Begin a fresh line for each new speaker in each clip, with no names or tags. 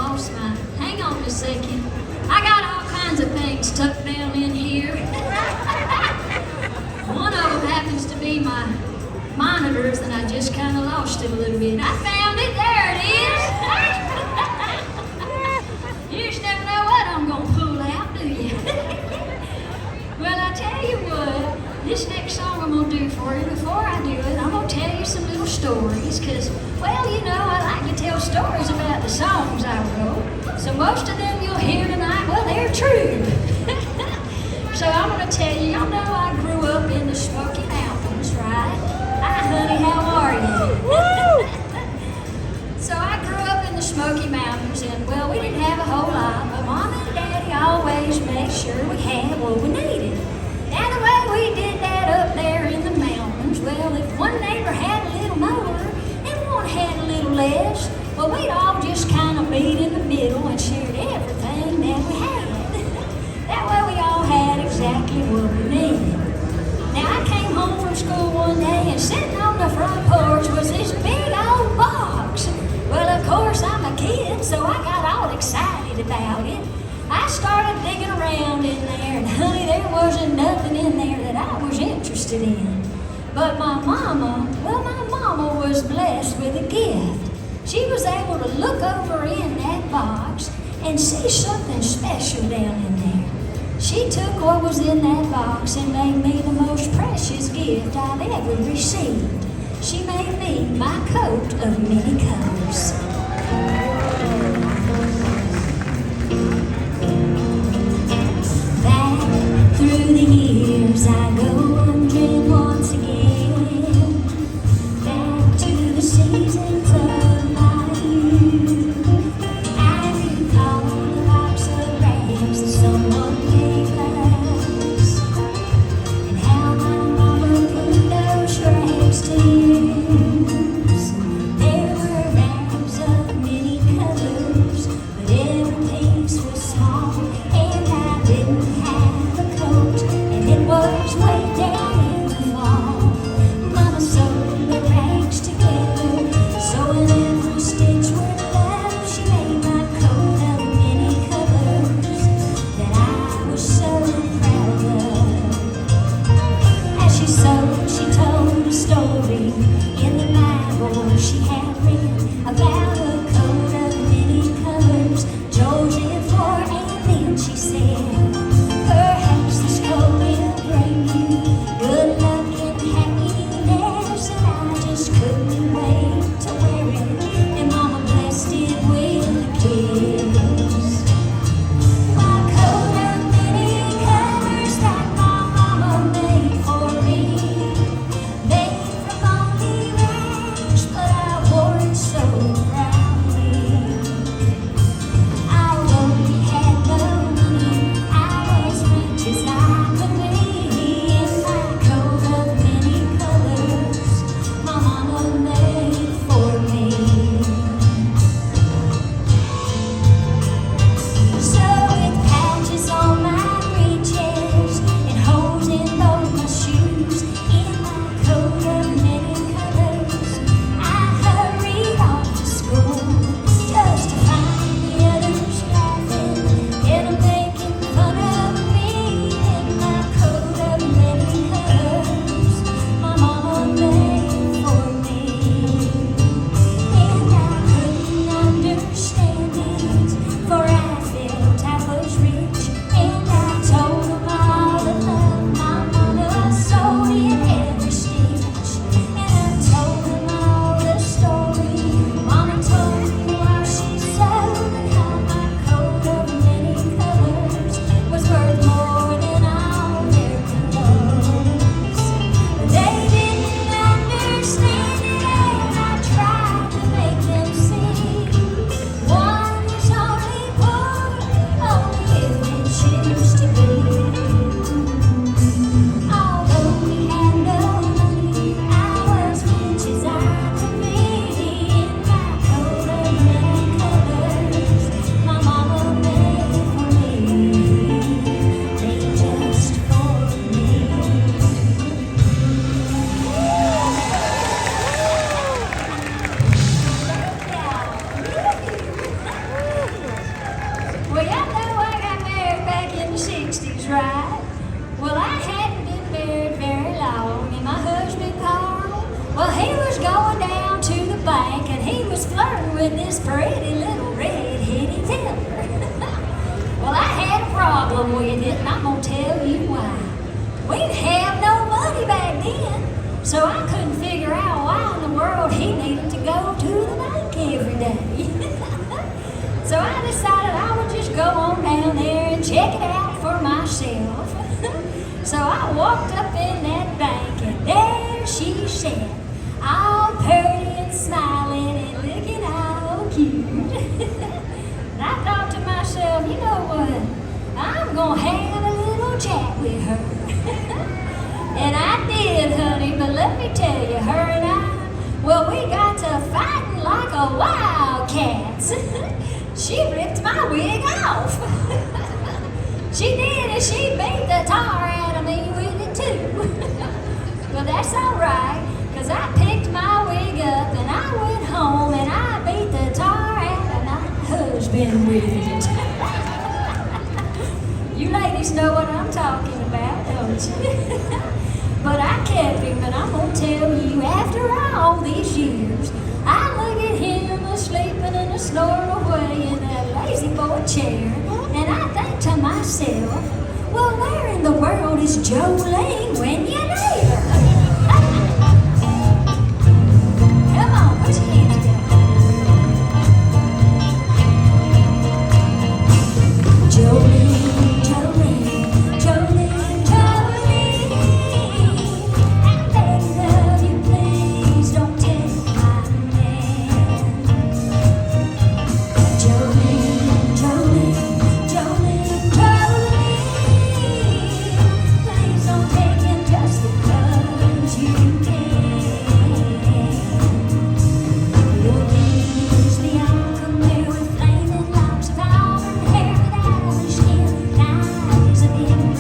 lost mine. Hang on a second. I got all kinds of things tucked down in here. One of them happens to be my monitors, and I just kind of lost it a little bit. I found it. There it is. You just never know what I'm going to pull out, do you? Well, I tell you what, this next song I'm going to do for you, before I do it, I'm going to tell you some little stories, because, well, you know, I like to tell stories about the songs I wrote. So most of them you'll hear tonight, well, they're true. So I'm going to tell you, y'all know I grew up in the Smoky Mountains, right? Hi, honey, how are you? So I grew up in the Smoky Mountains, and, well, we didn't have a whole lot, but Mom and Daddy always made sure we had what we needed. Now, the way we did that up there in the mountains, well, if one neighbor had a little more and one had a little less, well, we'd all just kind of meet in the middle and shared everything that we had. That way we all had exactly what we needed. Now, I came home from school one day, and sitting on the front porch was this big old box. Well, of course, I'm a kid, so I got all excited about it. I started digging around in there, and honey, there wasn't nothing in there that I was interested in. But my mama was blessed with a gift. She was able to look over in that box and see something special down in there. She took what was in that box and made me the most precious gift I've ever received. She made me my coat of many colors. Back through the years I go wandering once again, back to the seasons of my youth. I recall the box of rags that someone gave us, and how my mama put those rags to use. There were rags of many colors. problem with it, and I'm gonna tell you why. We didn't have no money back then, so I couldn't figure out why in the world he needed to go to the bank every day. So I decided I would just go on down there and check it out for myself. So I walked up in that bank, and there she sat, all pretty and smiling and looking all cute. And I thought to myself, you know what? I'm gonna have a little chat with her. And I did, honey, but let me tell you, her and I, well, we got to fighting like a wildcats. She ripped my wig off. She did, and she beat the tar out of me with it too. But that's all right, because I picked my wig up and I went home and I beat the tar out of my husband with it. You ladies know what I'm talking about, don't you? But I kept him, and I'm gonna tell you, after all these years, I look at him sleeping and snoring away in that lazy boy chair, and I think to myself, well, where in the world is Jolene when you need her? Come on, put your hands together. Jolene, Jolene, Jolene, Jolene, I'm begging of you, please don't take my man. Jolene, Jolene, Jolene, Jolene, please don't take him just because you can. Your knees, the outcome there with flaming locks of auburn hair, with Irish skin, eyes of emerald.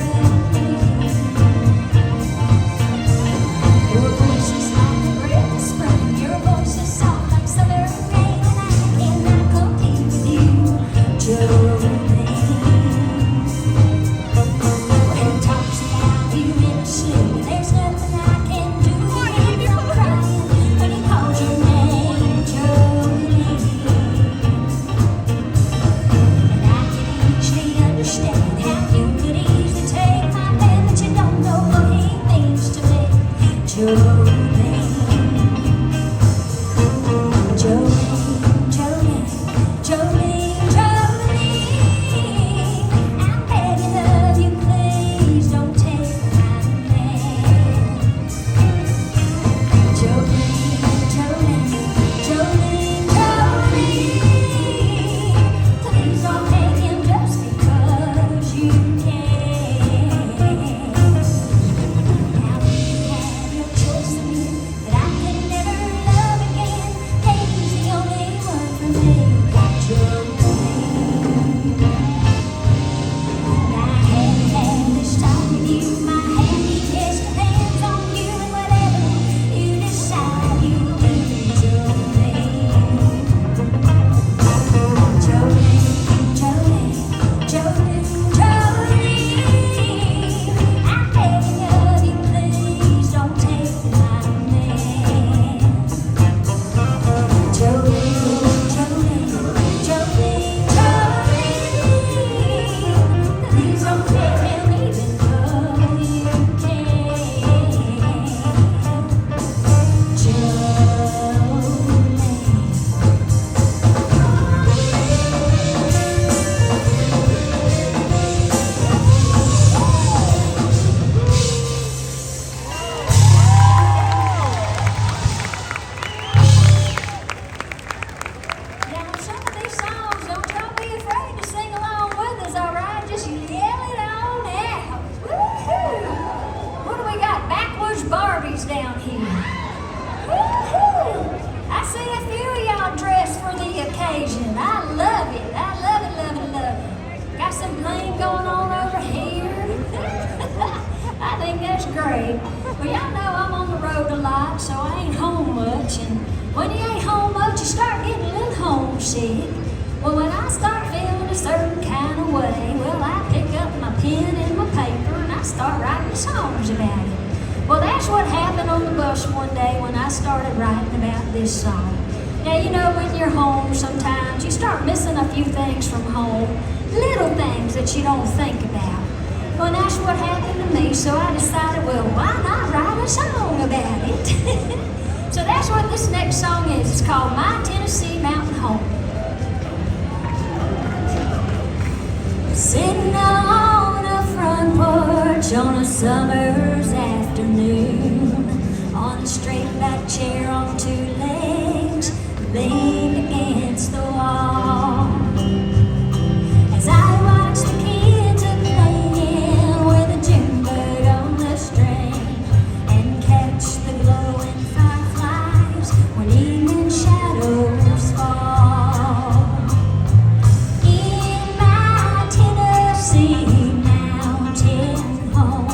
Your voice is like the breath of spring. Your voice is soft like summer rain, and I cannot compete with you, Jolene. When he talks about you in his sleep, there's nothing I can do to keep from crying when he calls your name, Jolene. And I can easily understand how you could easily take my man, but you don't know what he means to me, Jolene. Jolene, Jolene, Jolene, Jolene, I'm begging of you, please don't take my man. Jolene, Jolene, Jolene, Jolene, please don't take him just because you can. Now you have your choice of me, but I can never love again. He's the only one for me, Jolene. I haven't had this talk with you. My happy just depends on you, and whatever you decide you do, Jolene. Jolene, Jolene, Jolene, Jolene, I'm begging of you, please don't take my man. Jolene, Jolene, Jolene, Jolene, please don't take him even though you can. Now, some of these songs, don't y'all be afraid to sing along with us, all right? Just yell it on out. Woo-hoo! What do we got? Backwoods Barbies down here. Woo-hoo! I see a few of y'all dressed for the occasion. I love it. I love it, love it, love it. Got some bling going on over here. I think that's great. Well, y'all know I'm on the road a lot, so I ain't home much. And when you ain't home much, you start getting a little homesick. Well, when I start feeling a certain kind of way, well, I pick up my pen and my paper and I start writing songs about it. Well, that's what happened on the bus one day when I started writing about this song. Now, you know, when you're home, sometimes you start missing a few things from home. little things that you don't think about. Well, that's what happened to me, so I decided, well, why not write a song about it? So that's what this next song is. It's called My Tennessee Mountain Home. Sitting on a front porch on a summer's afternoon, on a straight back chair on two legs, leaned against the wall. As I watched the kids a-playing with a June bug on the string, and catch the glowing fireflies when evening shadows fall. In my Tennessee mountain home,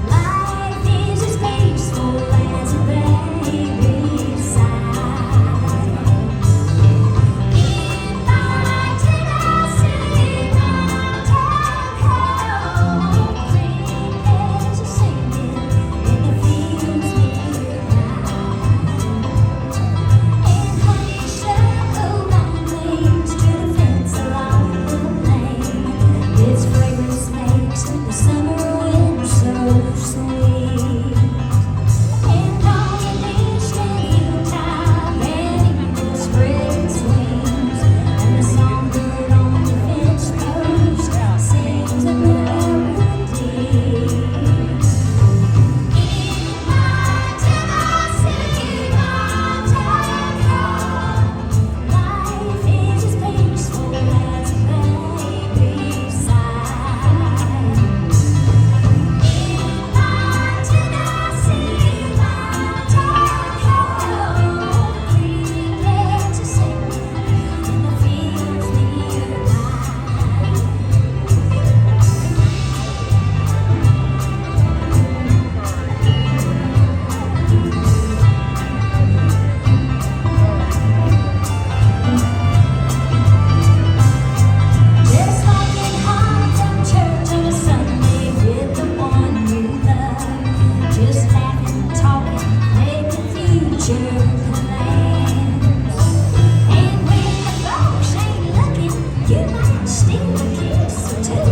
life is as peaceful as a baby's sigh. In my Tennessee mountain home, crickets are singing in the fields nearby, and honeysuckle vine clings to the fence along the lane. Its fragrance makes the summer wind so sweet. And on the distant hilltop, an eagle spreads its wings, and the songbird on the fence post sings a melody. In my Tennessee mountain home, life is as peaceful as a baby's sigh. In my Tennessee mountain home, crickets are singing in the fields nearby. Just walking home from church on a Sunday with the one you love, just laughing, talking, making future plans. And when the folks ain't looking, you might steal a kiss or two,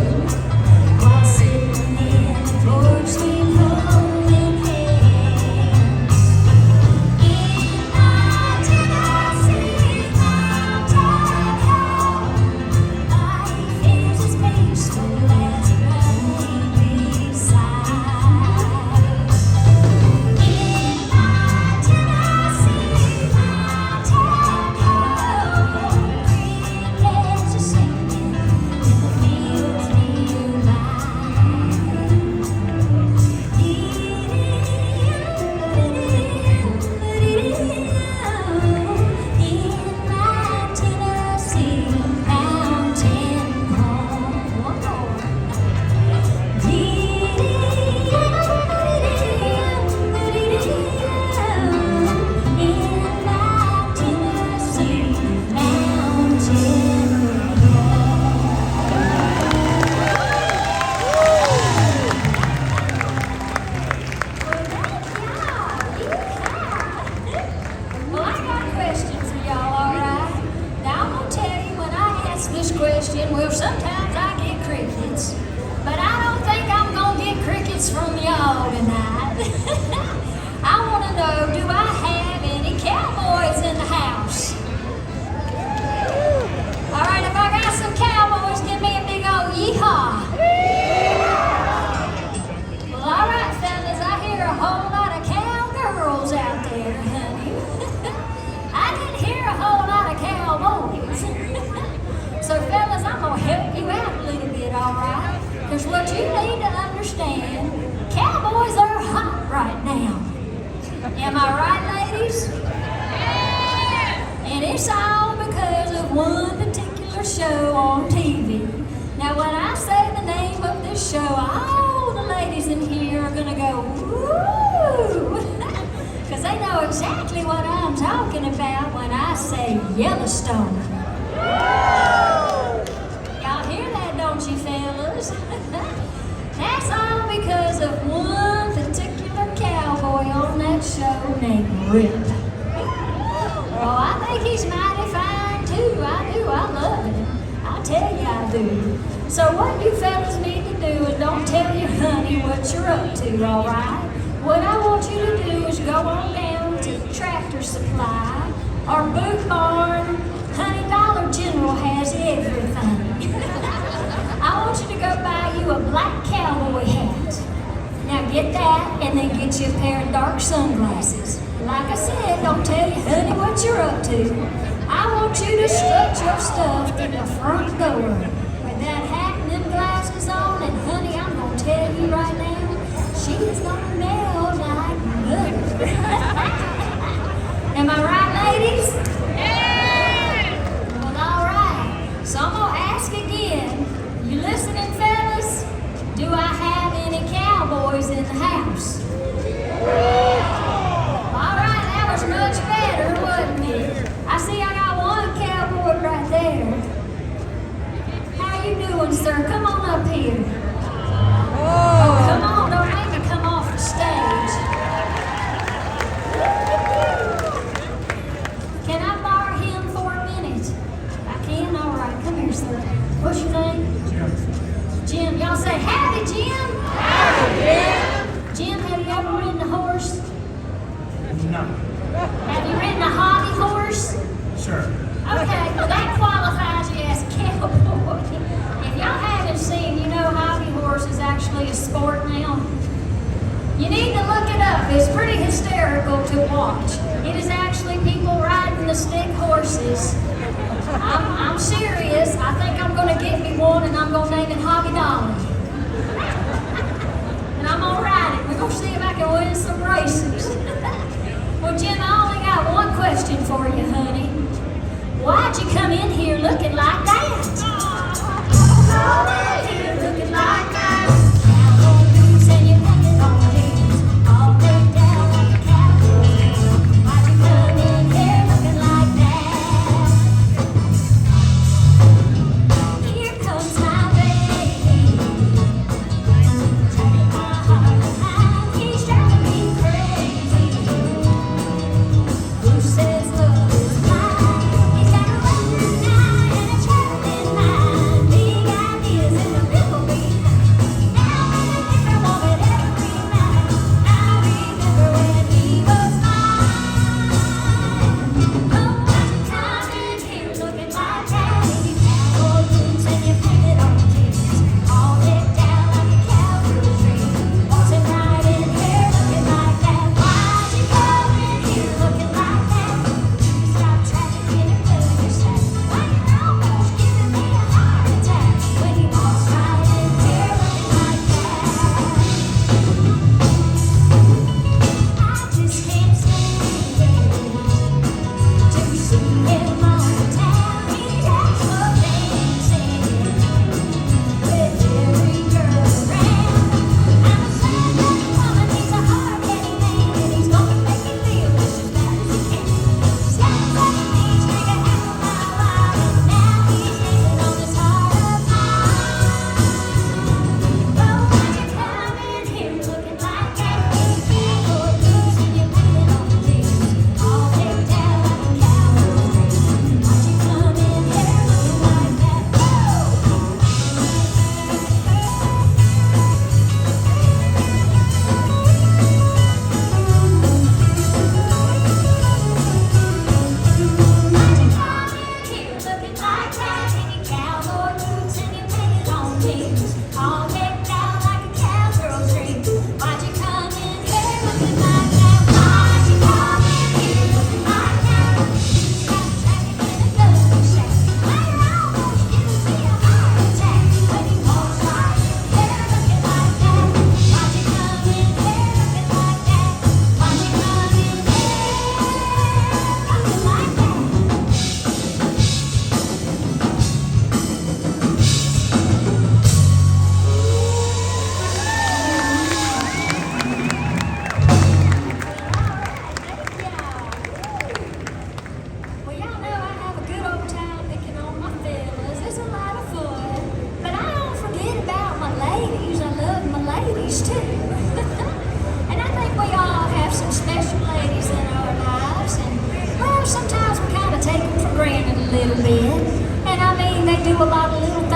while sitting in the porch swing holding hands. In my Tennessee mountain home, life is as peaceful as a baby's sigh. In my Tennessee mountain home, crickets are singing in the fields nearby. In my Tennessee mountain home. One more. In my Tennessee mountain Well, I got a question for y'all, alright? Now, I'm gonna tell you when I ask this question, well, sometimes I get crickets, but I don't think I'm gonna get crickets from y'all tonight. I wanna know, do I have any cowboys in the house? Alright, if I got some cowboys, give me a big old yeehaw. Well, alright, fellas, I hear a whole lot of cowgirls out there, honey. I didn't hear a whole lot of cowboys. So, fellas, I'm gonna help you out a little bit, alright? Because what you need to understand, cowboys are hot right now. Am I right, ladies? And it's all because of one particular show on TV. Now, when I say the name of this show, all the ladies in here are gonna go, woo! Because they know exactly what I'm talking about when I say Yellowstone. Y'all hear that, don't you, fellas? That's all because of one particular cowboy on that show named Rip. Oh, I think he's mighty fine too. I do. I love him. I tell tell you I do. So what you fellas need to do is don't tell your honey what you're up to, all right? What I want you to do is go on down to Tractor Supply or Boot Barn. Honey, Dollar General has everything. I want you to go buy you a black cowboy hat. Now get that and then get you a pair of dark sunglasses. Like I said, don't tell your honey what you're up to. I want you to strut your stuff in the front door with that hat and them glasses on, and honey, I'm gonna tell you right now, she's gonna melt like butter. Am I right, ladies? Yeah! Well, all right. So I'm gonna ask again. You listening, fellas? Do I have any cowboys in the house? All right, that was much better, wasn't it? I see I got one cowboy right there. How you doing, sir? Come on up here. Oh, come on, don't make me come off the stage. Can I borrow him for a minute? I can? All right, come here, sir. What's your name? Jim. Jim, y'all say howdy, Jim. Howdy, Jim. Jim, have you ever ridden a horse?
No.
Have you ridden a hobby horse?
Sure.
Okay, well that qualifies you as a cowboy. If y'all haven't seen, you know hobby horse is actually a sport now. You need to look it up. It's pretty hysterical to watch. It is actually people riding the stick horses. I'm serious. I think I'm going to get me one and I'm going to name it Hobby Dolly. And I'm going to ride it. We're going to see if I can win some races. Well, Jim, I only got one question for you, honey. Why'd you come in here looking like that? Come in here looking like that. Cowboy boots and your painted on jeans, all laid down like a cowboy. Why'd you come in here looking like that? Here comes my baby, turning my heart behind. He's driving me crazy. Who says love is blind? He's got a weapon eye and a traveling mind. Big ideas in the river behind. Now I'm a different woman every night. I remember when he was mine. Oh, why'd you come in here looking like that? You cowboy boots and you painted on jeans, all decked down like a cowgirl's dream. Waltzing right in here looking like that. Why'd you come in here looking like that? Stop traffic in your cul-de-sac. Why you're almost giving me a heart attack when you waltz right in here looking like that. I just can't stand to see him on the town. He's exploding with every girl around. I'm a sad-looking woman, he's a hard-headed man, and he's gonna make me feel just as bad as he can. He's got a 7-inch trigger half a mile wide, and now he's dancing on this heart of mine. Oh, why'd you come in here looking like that? Cowboy boots and your painted on jeans, all decked out like a cowgirl's dream. Why'd you come in here looking like that? Why'd you come in here looking like that? In your cowboy boots and your painted on jeans, all decked out like a cowgirl's dream. Why'd you come in here looking like that? Why'd you come in here looking like that? Stop traffic in a cul-de-sac. Why you're almost giving me a heart attack when you waltz right in here looking like that? Why'd you come in here looking like that? Why'd you come in here looking like that? Well, y'all know I have a good old time picking on my fellas. It's a lot of fun. But I don't forget about my ladies. I love my ladies too. And I think we all have some special ladies in our lives. And, well, sometimes we kind of take them for granted a little bit. And I mean, they do a lot of little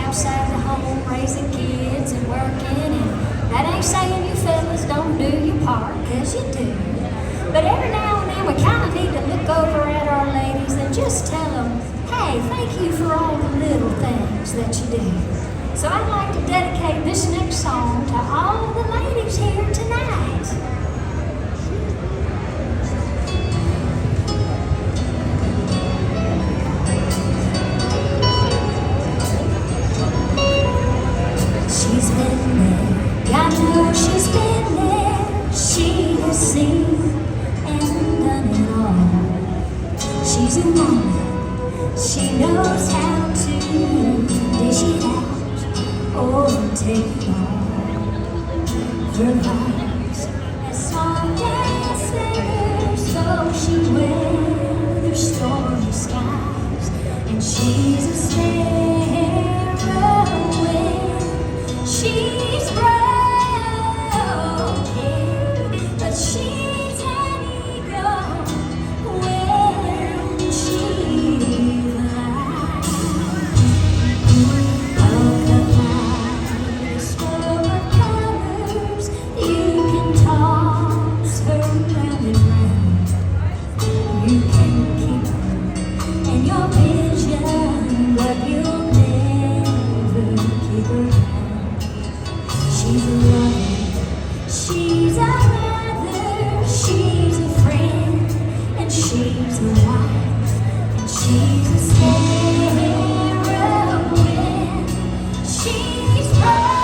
outside the home raising kids and working. And that ain't saying you fellas don't do your part, 'cause you do. But every now and then we kind of need to look over at our ladies and just tell them, hey, thank you for all the little things that you do. So I'd like to dedicate this next song to all the ladies here tonight. She's been there, God knows she's been there. She has seen and done it all. She's a woman, she knows how to dish it out or take it all. Her life's as soft as feathers, so she weathers stormy skies, and she's a sparrow when she's broken, but she's an eagle when she flies. A kaleidoscope of colors, you can toss her round and round. You can keep her in your vision, but you'll never keep her out. She's a lover, she's a mother, she's a friend, and she's a wife, and she's a heroine. She's broken,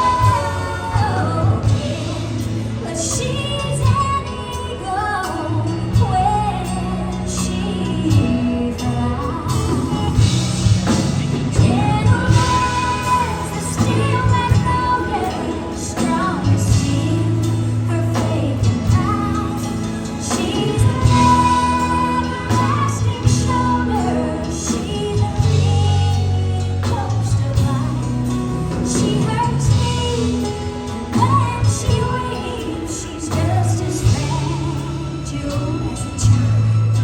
but she's an eagle when she flies. Gentle as the steel magnolia, strong as steel, her faith and pride. She's an everlasting shoulder, she's a big coast of light. She hurts me, and when she weeps, she's just as fragile as a child.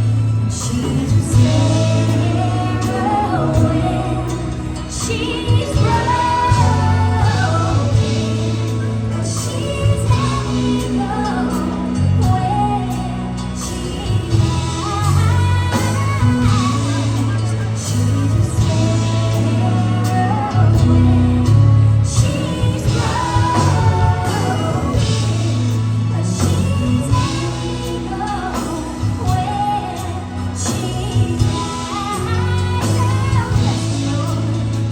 And she's a sparrow when she's broken, but she's an eagle when she flies. She's a sparrow when she's broken, but she's an eagle when she flies.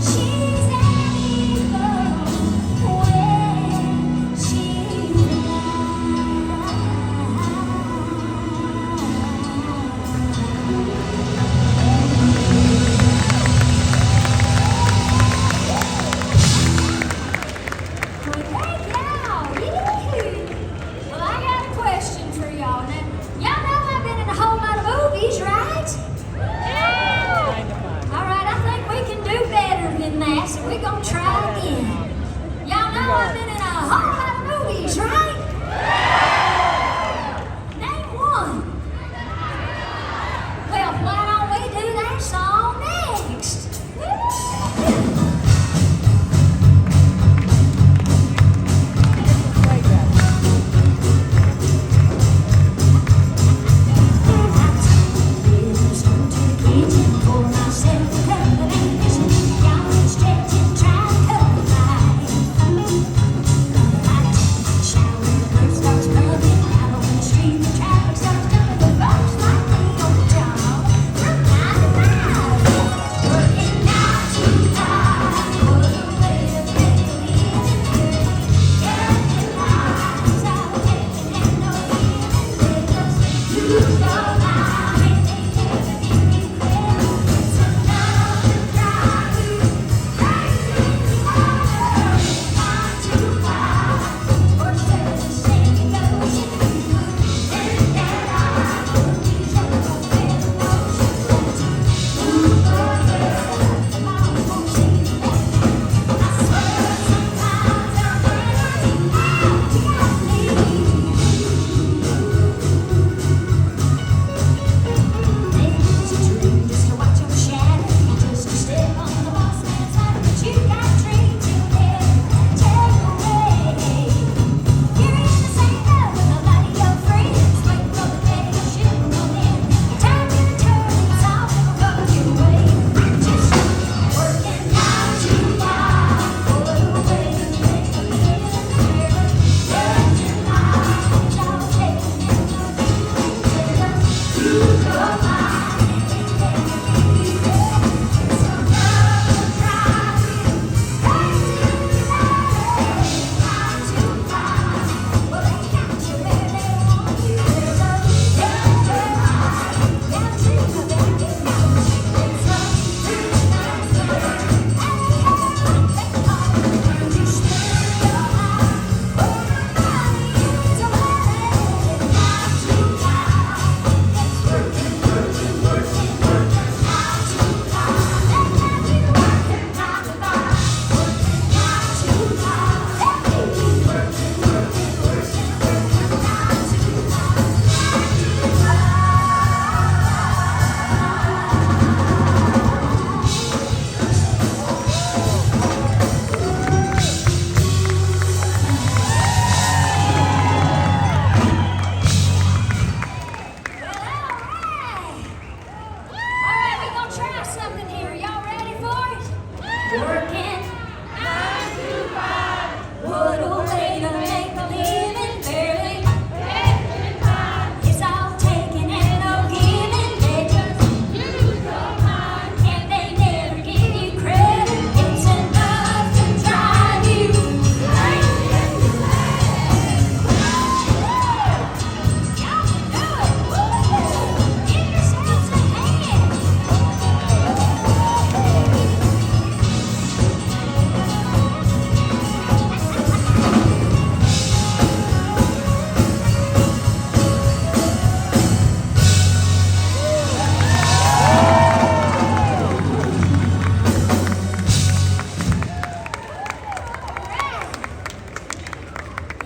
She's an eagle when she Well, I got a question for y'all. Now, y'all know I've been in a whole lot of movies, right? All right, I think we can do better than that, so we're gonna try again. Y'all know I've been in a whole lot of movies, right? Name one. Well, why don't we do that song next? Shower working 9 to 5. What a way to make a living, barely making time. It's all taking and no giving. They just use your mind, and they never give you credit. It's enough to drive you crazy. Y'all can do it. Woo! Give yourselves a hand.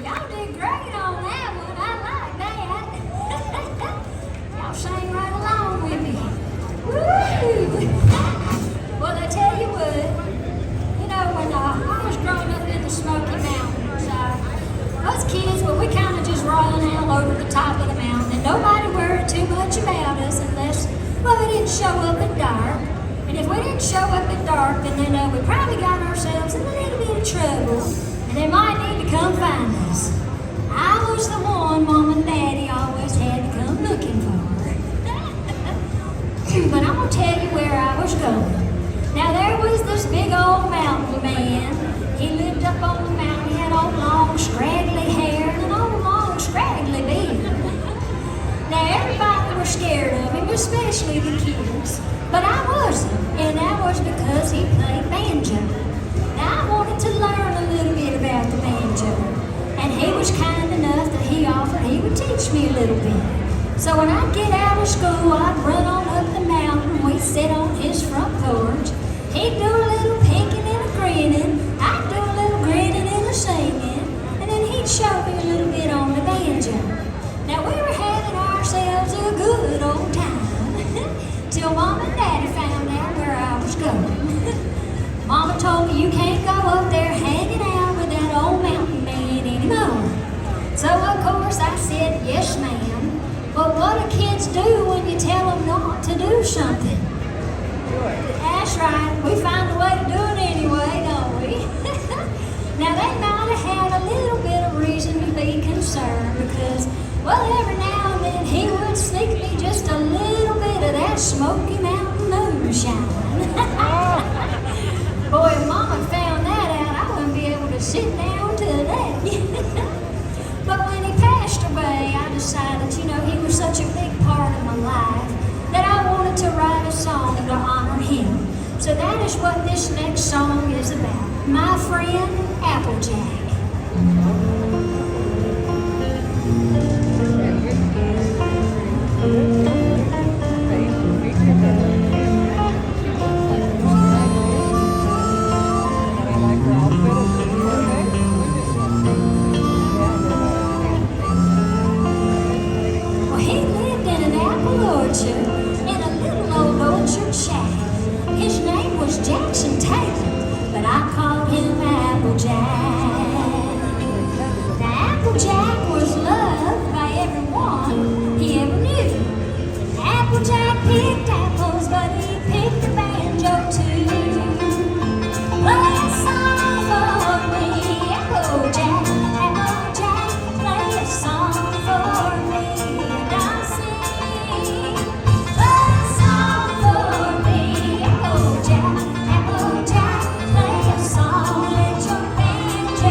Y'all did great on that one. I like that. Y'all sang right along with me. Woo! Well, I tell you what, when I was growing up in the Smoky Mountains, us kids, we kind of just run all over the top of the mountain, and nobody worried too much about us unless, we didn't show up at dark. And if we didn't show up at dark, then we probably got ourselves in a little bit of trouble, and they might need to come find us. I was the one Mom and Daddy always had to come looking for. But I'm going to tell you where I was going. Now, there was this big old mountain man. He lived up on the mountain. He had old long scraggly hair and an old long scraggly beard. Now, everybody was scared of him, especially the kids. But I wasn't, and that was because he played banjo. Now, I wanted to learn a little bit about the banjo, and he was kind enough that he offered he would teach me a little bit. So when I'd get out of school, I'd run on up the mountain, we'd sit on his front porch. He'd do a little pinking and a grinning, I'd do a little grinning and a singing, and then he'd show me a little bit on the banjo. Now we were having ourselves a good old time, till Mom and Daddy found out where I was going. Mama told me you can't go up there hanging out with that old mountain man anymore. So of course I said, yes ma'am. But what do kids do when you tell them not to do something? That's right, we find a way to do it anyway, don't we? Now they might have had a little bit of reason to be concerned because, every now and then he would sneak me just a little bit of that Smoky Mountain moonshine. Boy, if Mama found that out, I wouldn't be able to sit down today. But when he passed away, I decided, he was such a big part of my life that I wanted to write a song to honor him. So that is what this next song is about. My friend Applejack. Applejack was loved by everyone he ever knew. Applejack picked apples, but he picked the banjo too. Play a song for me, Applejack, Applejack, play a song for me, and I'll sing. Play a song for me, Applejack, Applejack, play a song, let your banjo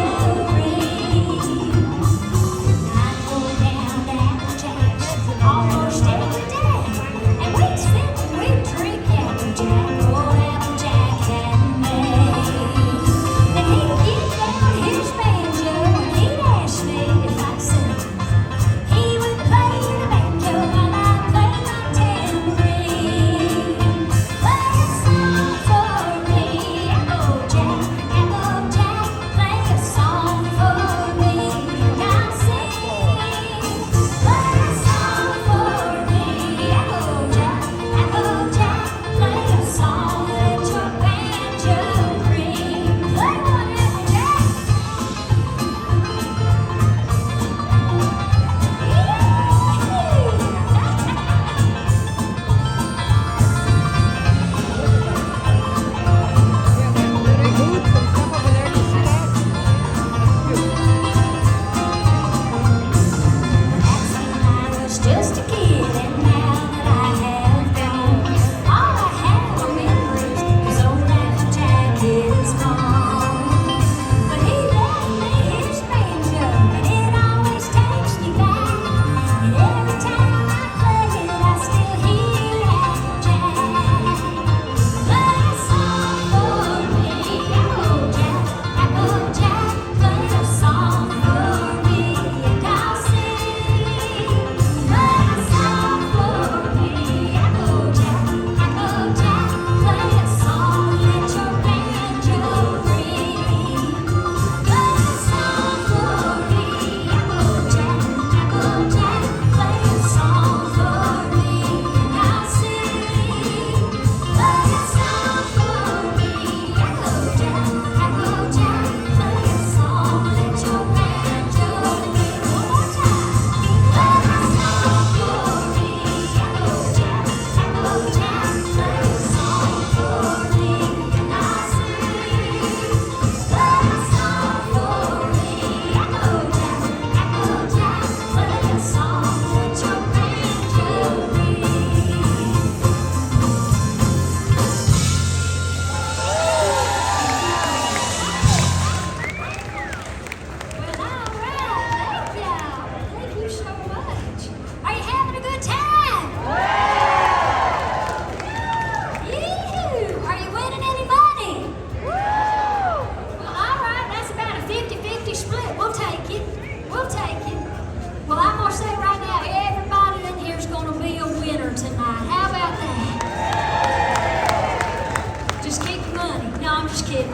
just kidding.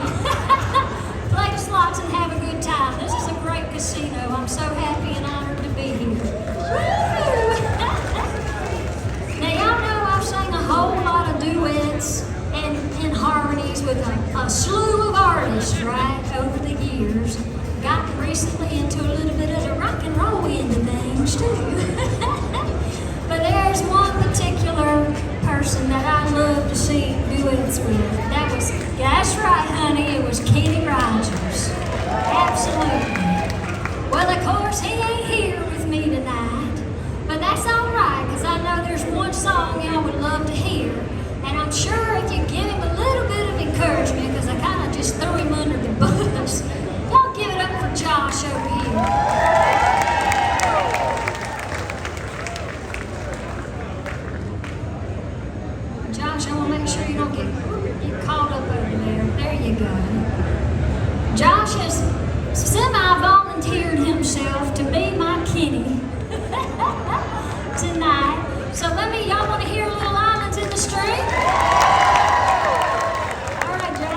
Play the slots and have a good time. This is a great casino. I'm so happy and honored to be here. Woo! Now y'all know I've sang a whole lot of duets and harmonies with a slew of artists, right, over the years. Got recently into a little bit of the rock and roll end of things too. But there's one particular person that I love to sing duets with. That's right, honey, it was Kenny Rogers. Absolutely. Well, of course, he ain't here with me tonight, but that's all right, because I know there's one song y'all would love to hear, and I'm sure if you give him a little bit of encouragement, because I kind of just threw him under the bus, y'all give it up for Josh over here. Josh, I want to make sure you don't get caught up over there. There you go. Josh has semi-volunteered himself to be my Kenny tonight. So y'all want to hear a little Islands in the Stream? All right, Josh.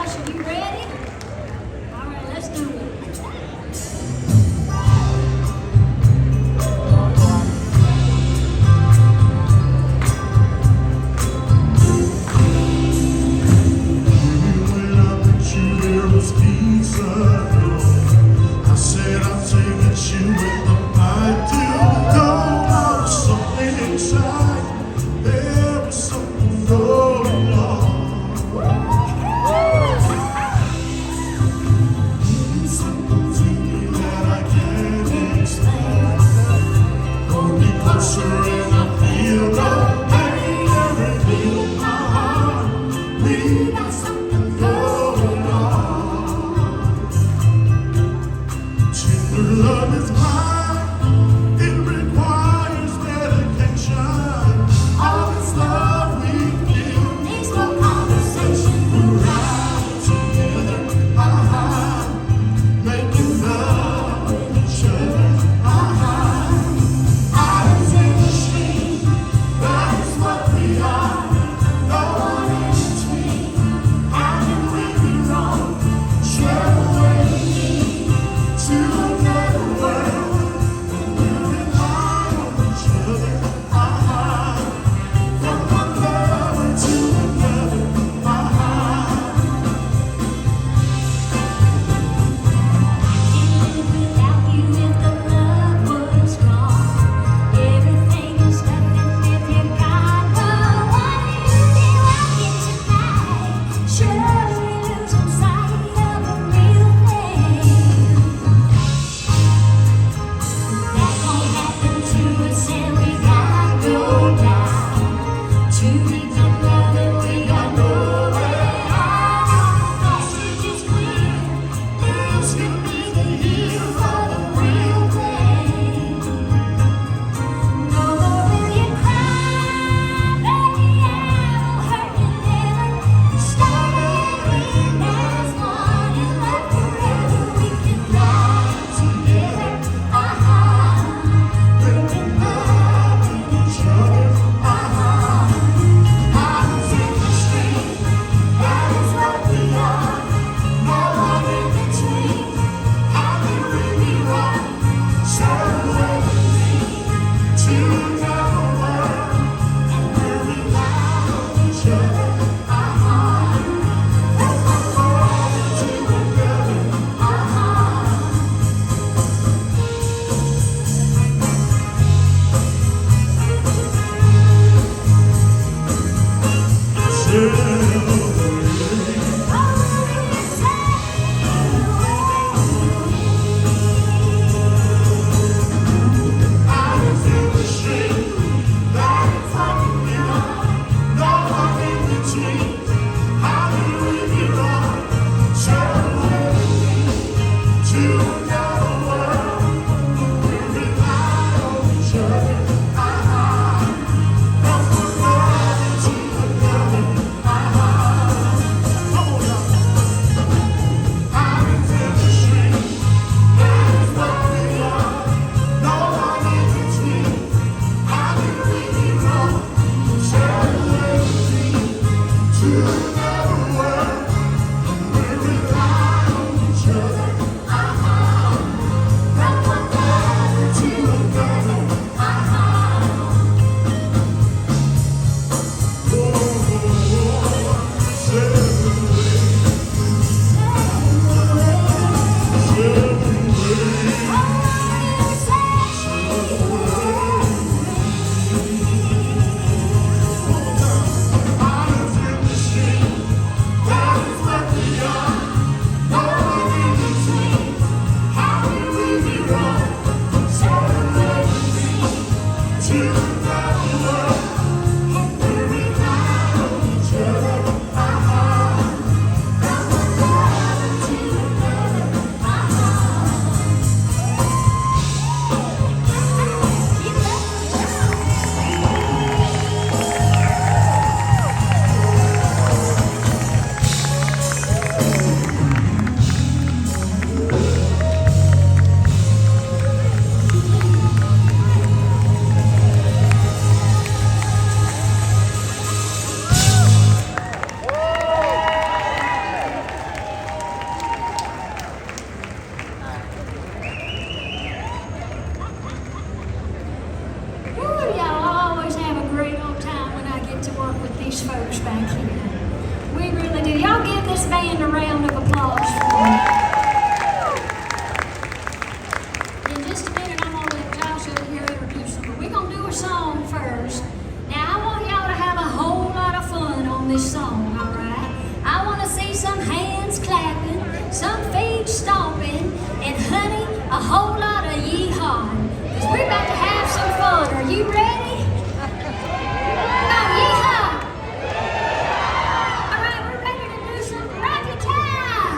some feet stomping, and honey, a whole lot of yeehaw. Because we're about to have some fun. Are you ready? Oh, yeehaw! All right, we're ready to do some raggy-tie.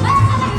Well,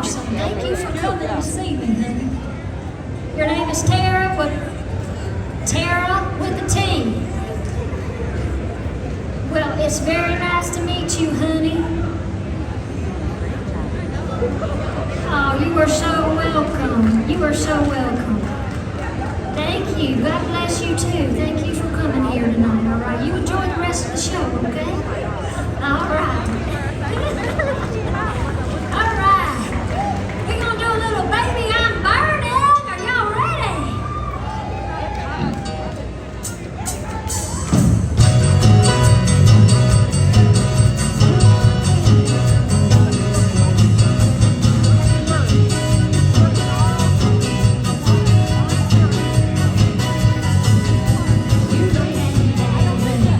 awesome. Thank you for coming to see me, honey. Your name is Tara with a T. Well, it's very nice to meet you, honey. Oh, you are so welcome. You are so welcome. Thank you. God bless you too. Thank you for coming here tonight. All right. You enjoy the rest of the show, okay? All right. All right. We're gonna do a little baby I'm burning. Are y'all ready?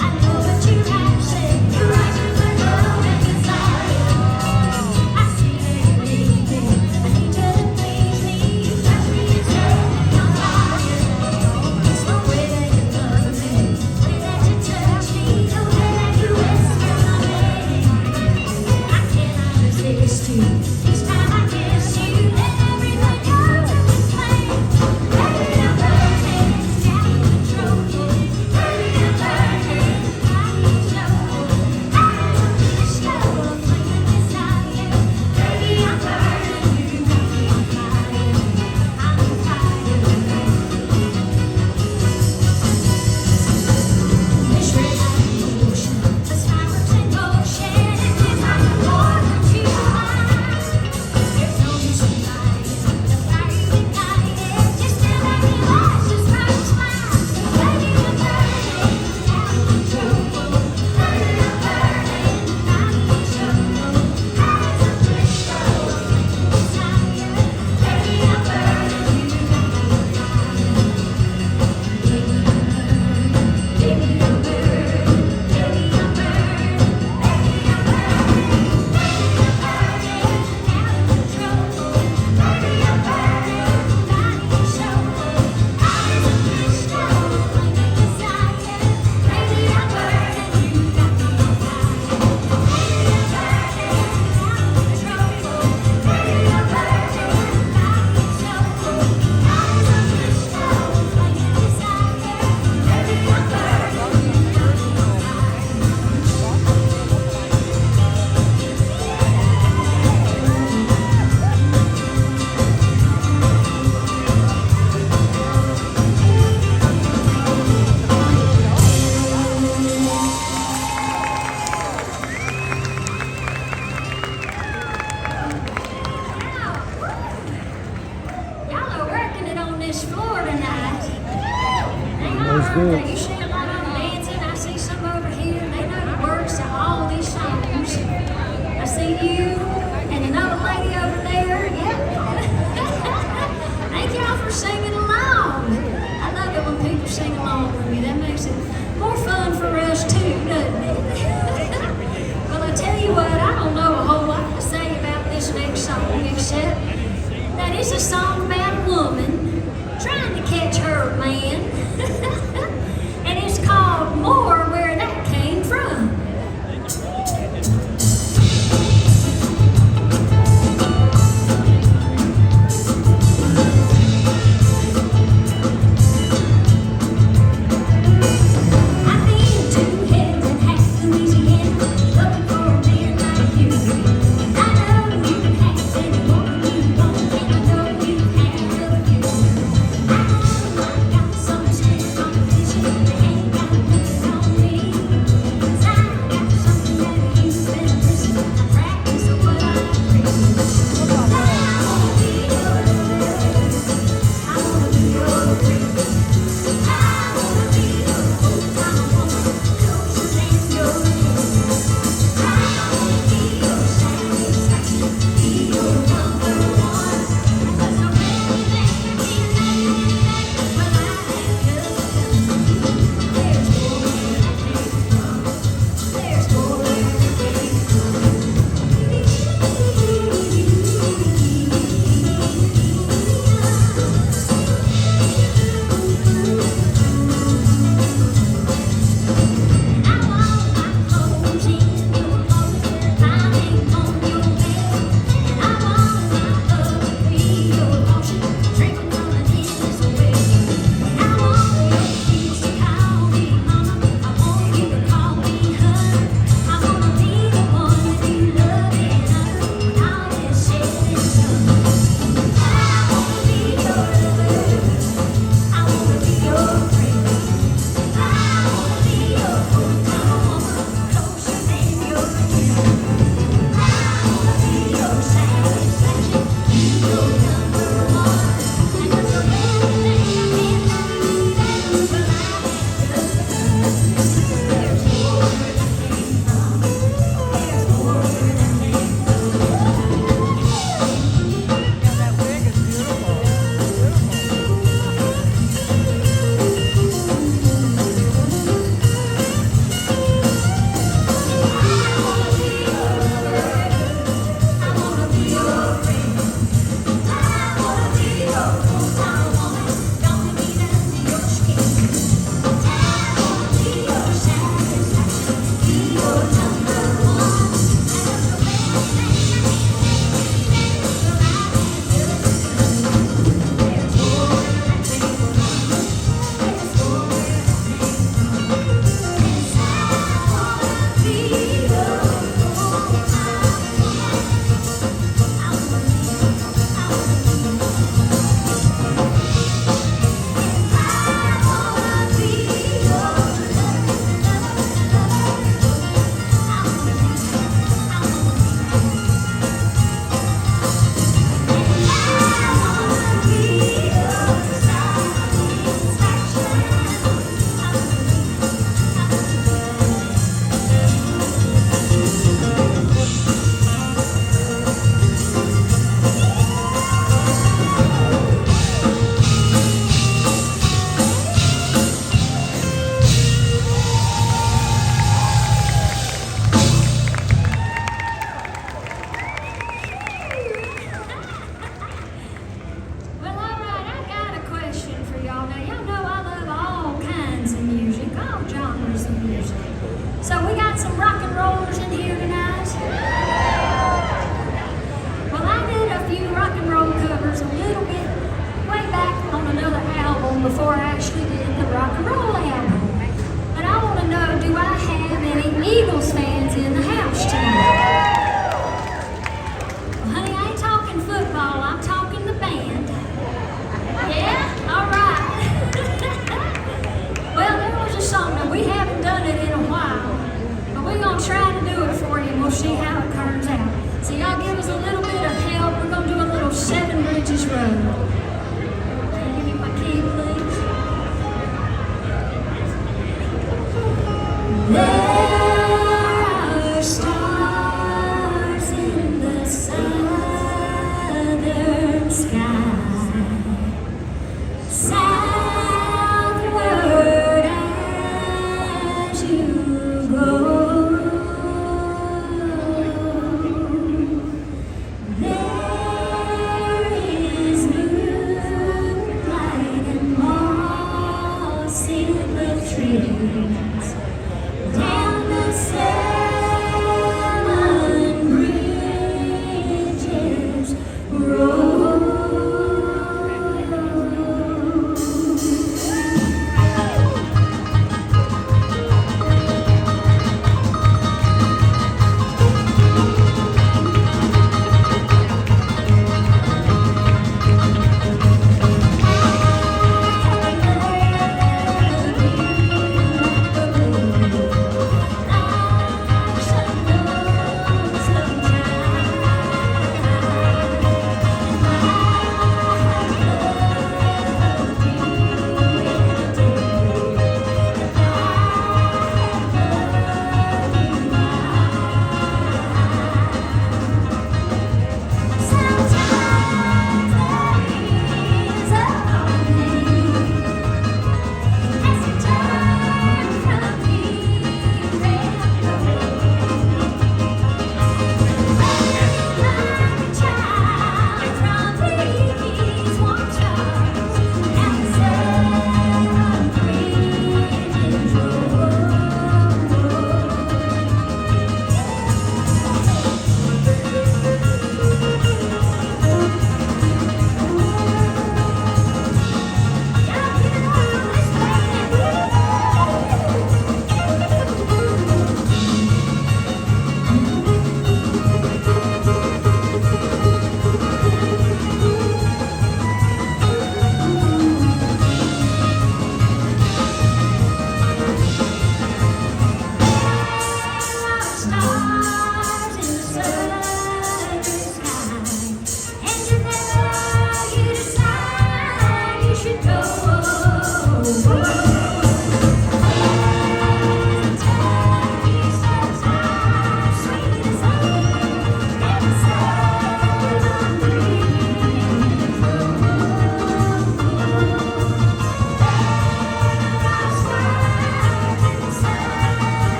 I know what you have said. You're right with my love and desire. I see that you need me. I need you to please me. You touch me and set me on fire. It's the way that you love me, the way that you touch me, the way that you whisper my name. I cannot resist you. Each time I kiss you, let everything come to this flame. Baby, I'm burning, out of control. Baby, I'm burning, I need you. Eyes on the show, a flame of desire. Baby, I'm burning, you got me on fire. I'm on fire. Wish red like the ocean, a fireworks in motion. It feels like the Lord comes to your mind. There's no use in hiding, the fire's ignited. Just stare at me, eyes just right and smile. Baby, I'm burning, out of control. Baby, I'm burning, I need you. Eyes on the show, a flame of desire. Baby, I'm burning, you got me on fire. Baby, I'm burning, baby, I'm burning, baby, I'm burning, baby, I'm burning, baby, I'm burning, out of control. Baby, I'm burning, body and soul. Eyes on the stove, flame of desire. Baby, I'm burning, you got me on fire. Baby, I'm burning, out of control. Baby, I'm burning, body and soul. Eyes on the stove, flame of desire. Baby, I'm burning, you got me on fire. Y'all are working it on this floor tonight. Hang on,
That's good.
you see a lot of them dancing. I see some over here. They know the words to all these songs. I see you and another lady over there. Yep. Thank y'all for singing along. I love it when people sing along with me. That makes it more fun for us too, doesn't it? Well, I tell you what, I don't know a whole lot to say about this next song except that it's a song about a woman trying to catch her man. And it's called More Where That Came From.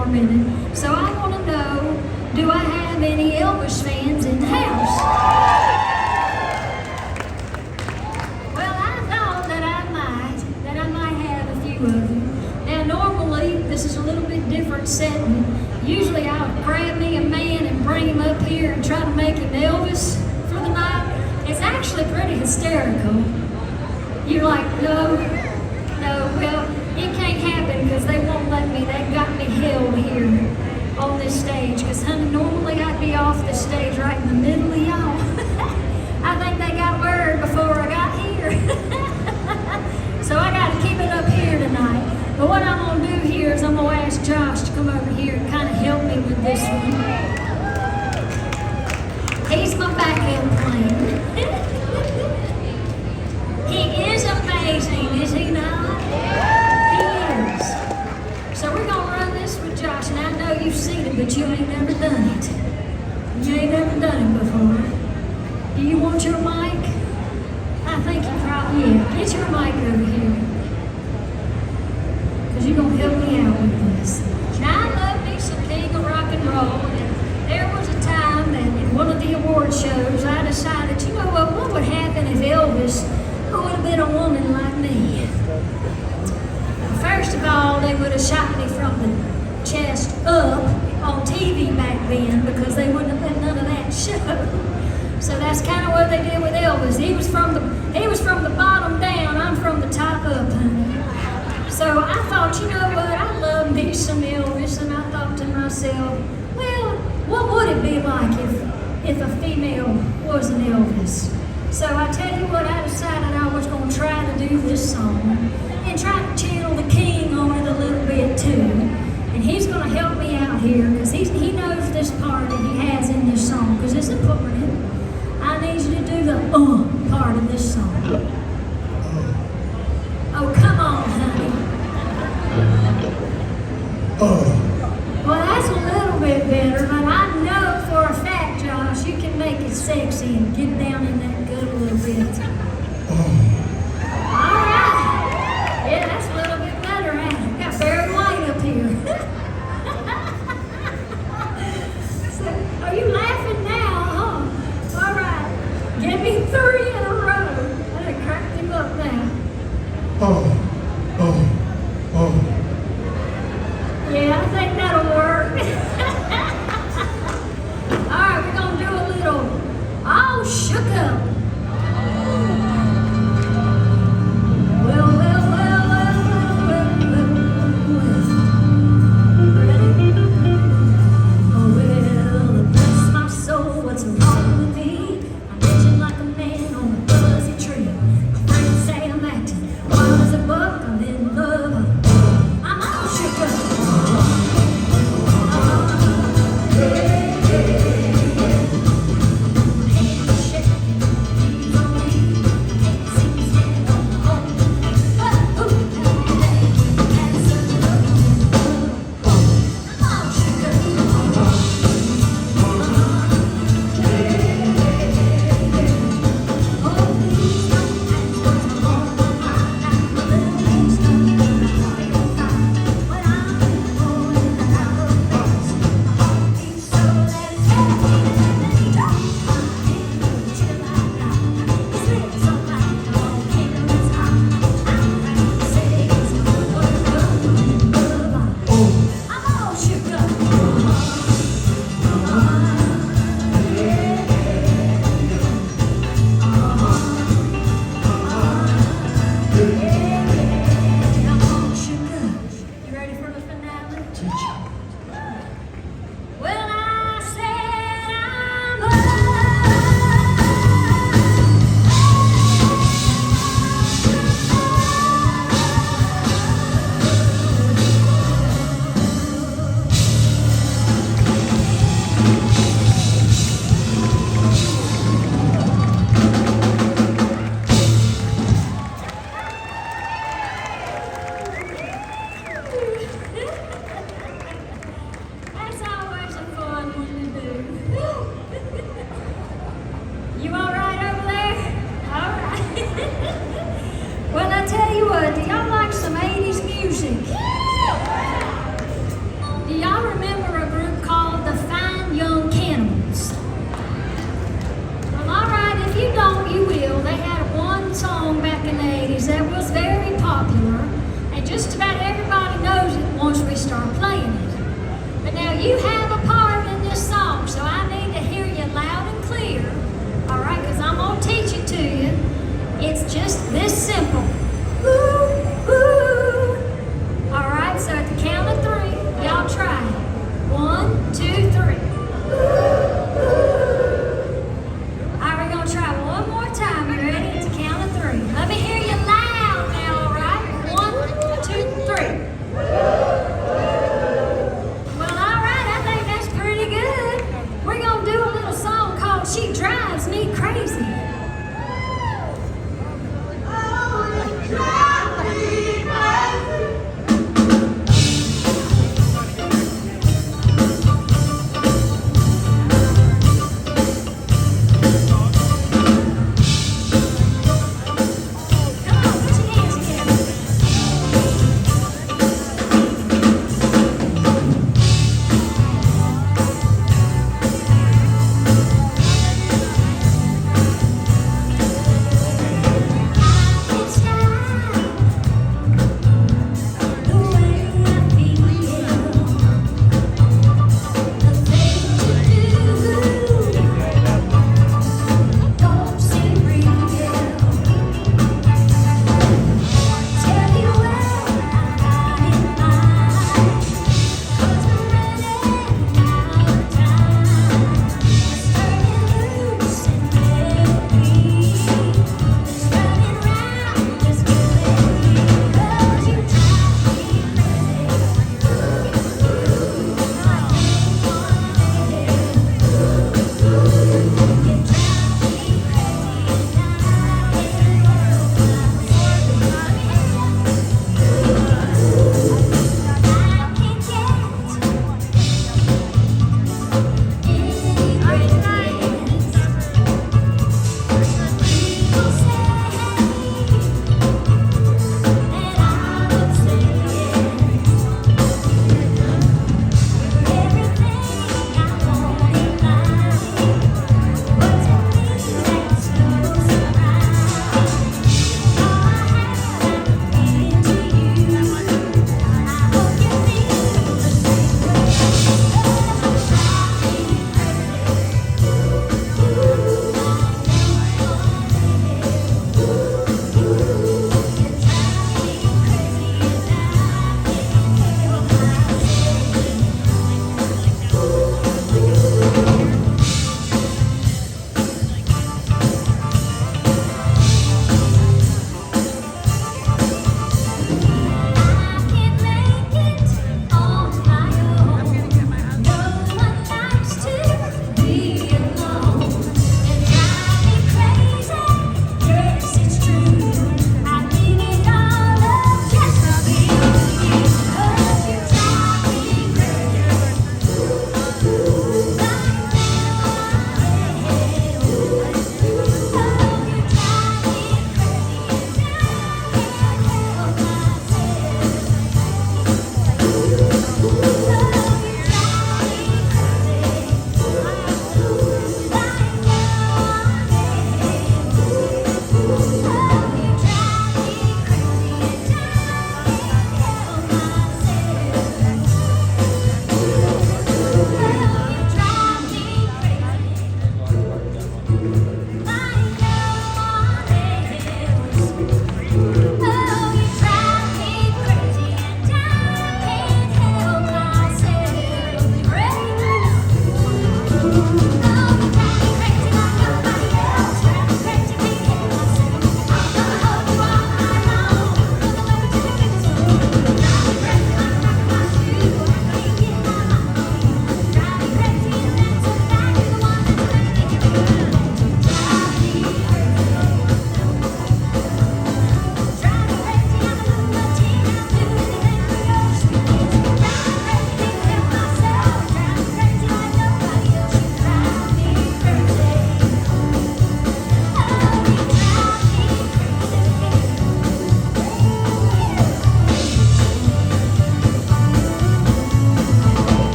for a minute. So I want to know, do I have any Elvis fans in the house? Well, I thought that I might have a few of them. Now, normally, this is a little bit different setting. Usually, I'll grab me a man and bring him up here and try to make him Elvis for the night. It's actually pretty hysterical. You're like, no, well, it can't happen because they won't let me. They've got me held here on this stage. Because, honey, normally I'd be off the stage right in the middle of y'all. I think they got word before I got here. So I got to keep it up here tonight. But what I'm going to do here is I'm going to ask Josh to come over here and kind of help me with this one. He's my backup plan. He is amazing, is he not? He is. So we're going to run this with Josh, and I know you've seen it, but you ain't never done it. You ain't never done it before. Do you want your mic? I think you probably, yeah. Get your mic over here. Because you're going to help me out with this. Now, I love me some King of Rock and Roll, and there was a time that in one of the award shows, I decided, you know what would happen if Elvis would have been a woman like me? First of all, they would have shot me from the chest up on TV back then because they wouldn't have let none of that show. So that's kind of what they did with Elvis. He was from the bottom down. I'm from the top up, honey. So I thought, you know what? I love me some Elvis, and I thought to myself, well, what would it be like if a female was an Elvis? So I tell you what, I decided I was going to try to do this song and try to channel the king on it a little bit too. And he's going to help me out here because he knows this part that he has in this song because it's important. I need you to do the part of this song. Oh, come on, honey. Well, that's a little bit better, but I know for a fact, Josh, you can make it sexy and get down in that gut a little bit. All right. Yeah, that's a little bit better, ain't it? Got Barry White up here. So, are you laughing now, huh? All right. Give me 3 in a row. That cracked him up now. Yeah, I think that'll work. All right, we're going to do a little, all shook up. Well. Ready? Oh, well, bless my soul, what's wrong with me? I'm itching like a man on a fuzzy tree. My friends say I'm acting wild as a buck, I'm in love. I'm all shook up. Do y'all you have a part in this song, so I need to hear you loud and clear. All right, because I'm going to teach it to you. It's just this simple. Ooh, ooh. All right, so at the count of 3, y'all try it. 1, 2, 3. Ooh, ooh. All right, we're going to try one more time. You ready? At the count of 3. Let me hear you loud now, all right? 1, 2, 3. Well, all right, I think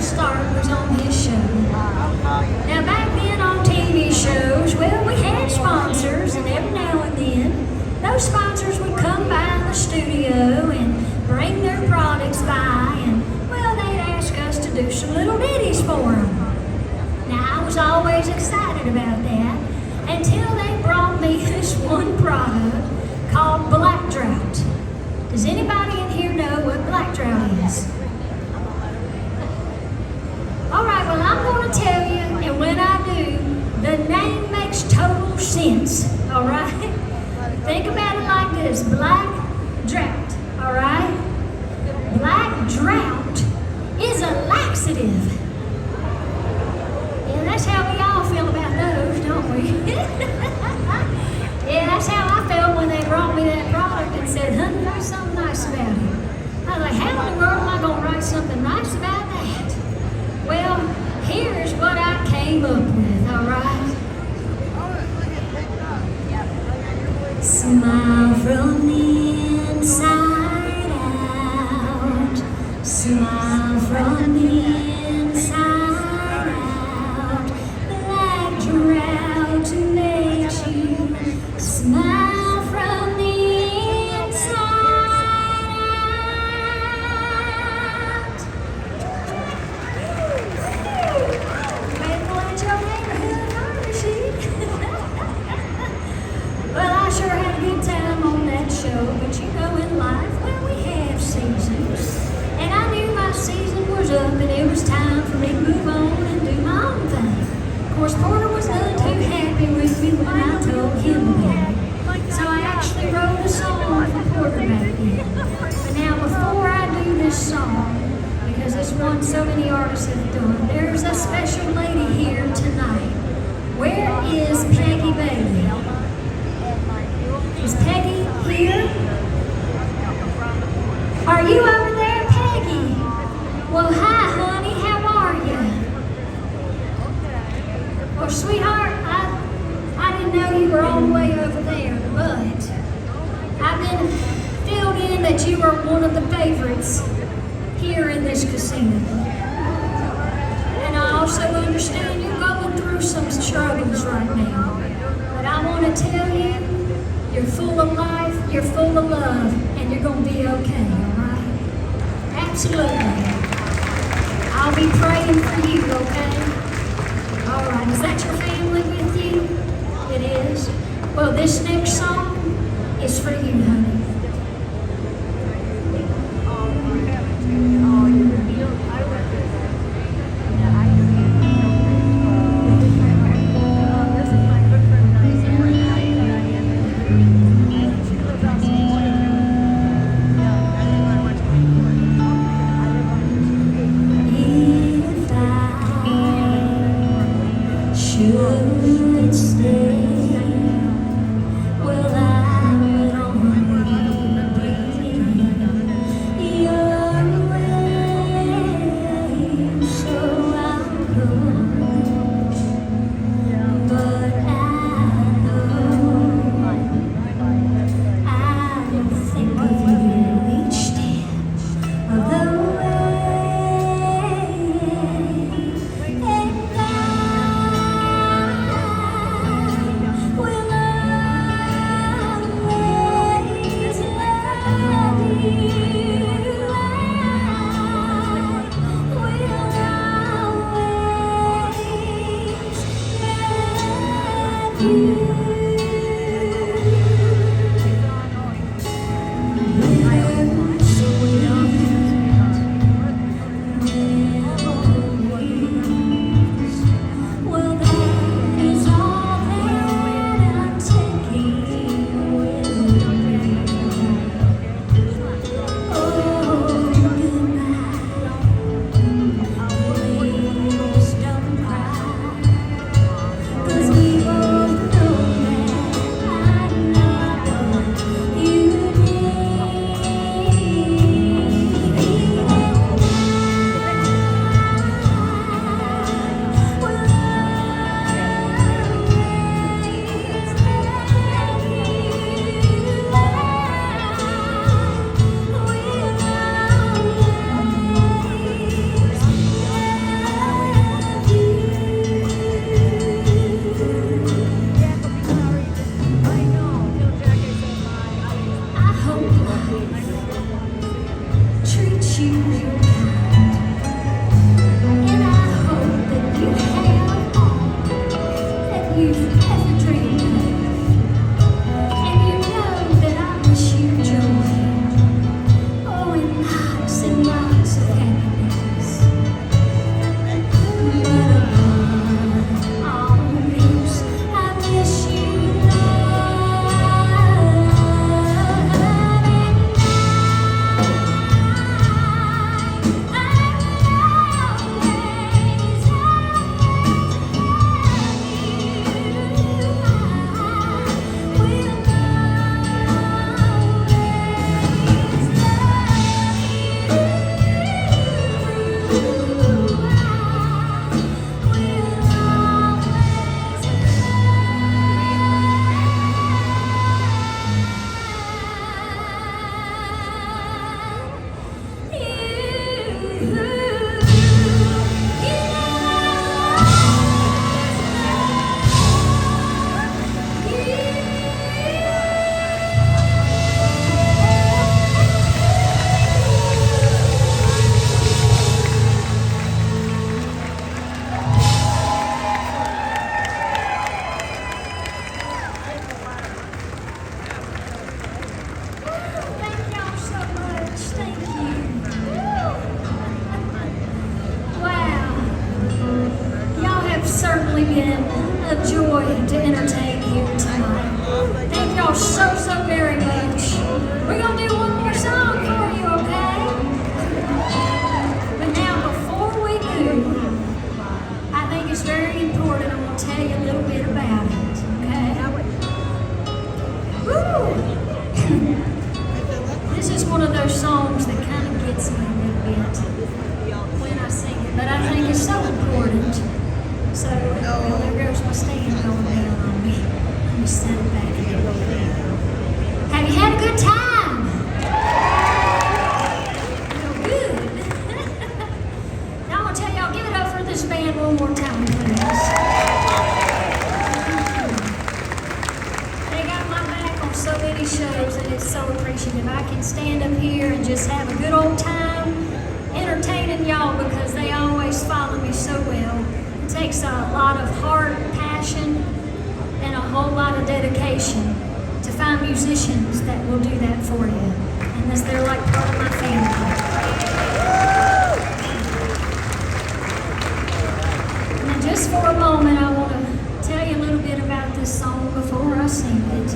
the start was on his show. Now back then on TV shows, well, we had sponsors, and every now and then, those sponsors would come by the studio and bring their products by, and well, they'd ask us to do some little ditties for them. Now I was always excited about that until they brought me this one product called Black Drought. Does anybody in here know what Black Drought is? All right, well, I'm going to tell you, and when I do, the name makes total sense, all right? Think about it like this, Black Drought, all right? Black Drought is a laxative. Yeah, that's how we all feel about those, don't we? Yeah, that's how I felt when they brought me that product and said, honey, write something nice about it. I was like, how in the world am I going to write something nice about that? Well, here's what I came up with, all right? Smile from the inside out. Smile from the inside out. Black drought makes you smile from the inside out. People at your neighborhood pharmacy. Well, I sure had a good time on that show, but you know, in life, well, we have seasons. And I knew my season was up and it was time for me to move on and do my own thing. Of course, Porter was none too happy with me when I told him about it. So I actually wrote a song for Porter back then. But now, before I do this song, because it's one so many artists have done, there's a special lady here tonight. Where is Peggy Bailey? Is Peggy here? Are you over there, Peggy? Well, hi, honey. How are you? Well, sweetheart, I didn't know you were all the way over there, but I've been filled in that you are one of the favorites here in this casino. And I also understand you're going through some struggles right now. But I want to tell you, you're full of life, you're full of love, and you're going to be okay, all right? Absolutely. I'll be praying for you, okay? All right, is that your family with you? It is? Well, this next song is for you, honey. Should stay, well, I would only be your way, so I'll go. But I know I will think of you each step of the way. We both know been a joy to entertain here tonight. Thank y'all so, so very much. We're going to do one more song for you, okay? But now, before we do, I think it's very important. I'm going to tell you a little bit about it, okay? Woo! This is one of those songs that kind of gets me a little bit when I sing it, but I think it's so important. So, well, there goes my stand going down on me. Let me set it back a little bit. Have you had a good time? Well, good. Now I'm going to tell y'all, give it up for this band one more time, please. They got my back on so many shows, and it's so appreciative. I can stand up here and just have a good old time entertaining y'all because they always follow me so well. It takes a lot of heart, passion, and a whole lot of dedication to find musicians that will do that for you. And they're like part of my family. Now just for a moment, I want to tell you a little bit about this song before I sing it.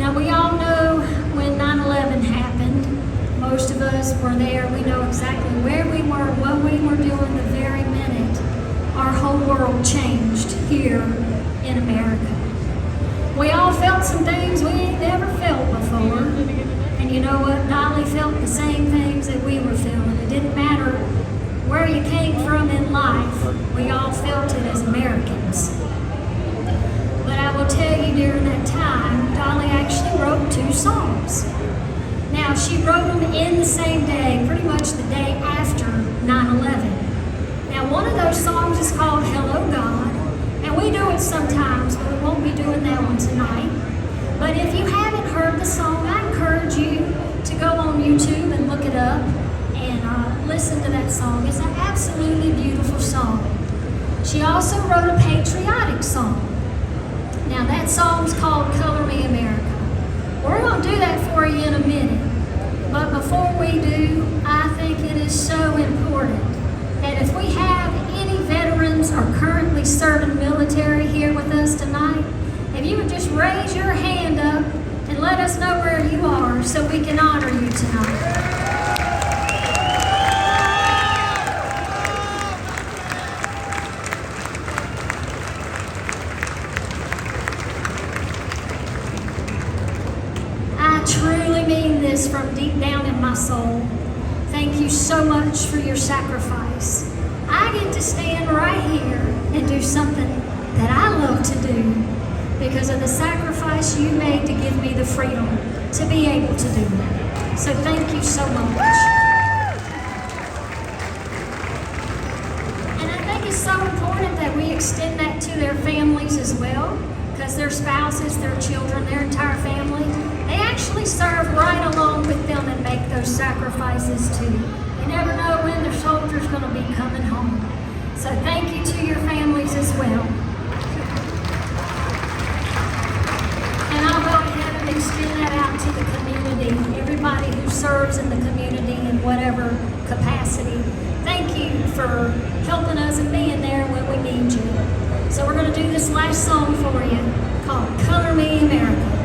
Now we all know when 9/11 happened, most of us were there. We know exactly where we were, what we were doing the very minute our whole world changed here in America. We all felt some things we ain't never felt before. And you know what? Dolly felt the same things that we were feeling. It didn't matter where you came from in life. We all felt it as Americans. But I will tell you, during that time, Dolly actually wrote 2 songs. Now, she wrote them in the same day, pretty much the day after 9/11. Now, one of those songs is called Hello God, and we do it sometimes, but we won't be doing that one tonight. But if you haven't heard the song, I encourage you to go on YouTube and look it up and listen to that song. It's an absolutely beautiful song. She also wrote a patriotic song. Now, that song's called Color Me America. We're going to do that for you in a minute. But before we do, I think it is so important that if we have any veterans or currently serving military here with us tonight, if you would just raise your hand up and let us know where you are so we can honor you tonight. Truly mean this from deep down in my soul. Thank you so much for your sacrifice. I get to stand right here and do something that I love to do because of the sacrifice you made to give me the freedom to be able to do it. So thank you so much. And I think it's so important that we extend that to their families as well, because their spouses, their children, their entire family, they actually serve right along with them and make those sacrifices too. You never know when their soldier's going to be coming home. So thank you to your families as well. And I'll go ahead and extend that out to the community, everybody who serves in the community in whatever capacity. Thank you for helping us and being there when we need you. So we're going to do this last song for you called Color Me America.